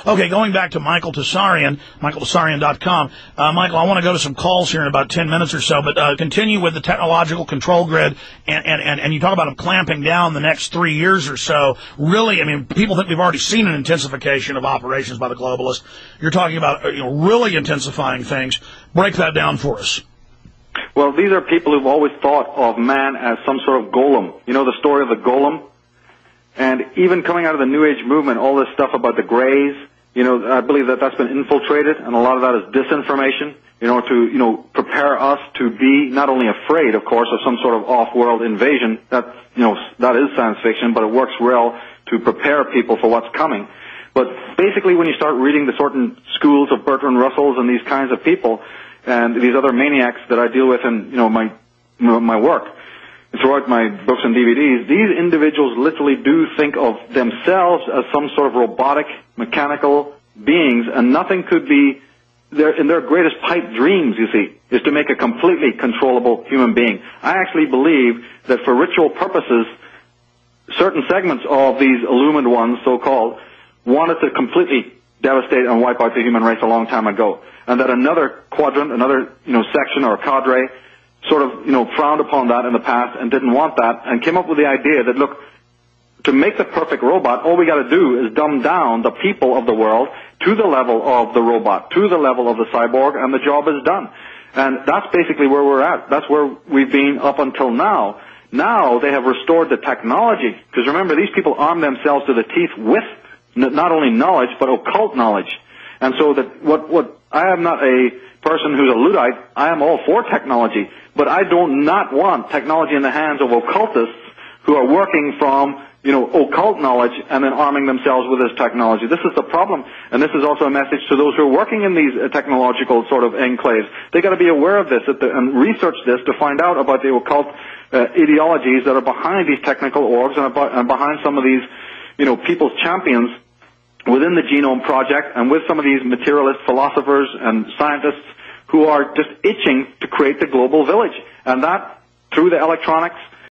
Okay, going back to Michael Tessarian, michaeltessarian.com. Michael, I want to go to some calls here in about 10 minutes or so, but continue with the technological control grid, and you talk about them clamping down the next 3 years or so. Really, I mean, people think we've already seen an intensification of operations by the globalists. You're talking about really intensifying things. Break that down for us. Well, these are people who've always thought of man as some sort of golem. You know the story of the golem? And even coming out of the New Age movement, all this stuff about the Greys, I believe that that's been infiltrated, and a lot of that is disinformation, to prepare us to be not only afraid, of course, of some sort of off-world invasion. That is science fiction, but it works well to prepare people for what's coming. But basically, when you start reading the certain schools of Bertrand Russells and these kinds of people, and these other maniacs that I deal with in my work, throughout my books and DVDs, these individuals literally do think of themselves as some sort of robotic, mechanical beings, and nothing could be in their greatest pipe dreams, you see, is to make a completely controllable human being. I actually believe that for ritual purposes, certain segments of these illumined ones, so-called, wanted to completely devastate and wipe out the human race a long time ago, and that another quadrant, another section or cadre sort of frowned upon that in the past and didn't want that, and came up with the idea that, look, to make the perfect robot, all we got to do is dumb down the people of the world to the level of the robot, to the level of the cyborg, and the job is done. And that's basically where we're at. That's where we've been up until now. Now they have restored the technology, because remember, these people arm themselves to the teeth with not only knowledge, but occult knowledge. And so that what I am not a person who's a Luddite. I am all for technology, but I do not want technology in the hands of occultists who are working from, occult knowledge and then arming themselves with this technology. This is the problem, and this is also a message to those who are working in these technological sort of enclaves. They got to be aware of this and research this to find out about the occult ideologies that are behind these technical orgs and behind some of these, people's champions within the Genome Project and with some of these materialist philosophers and scientists who are just itching to create the global village. And that, through the electronics,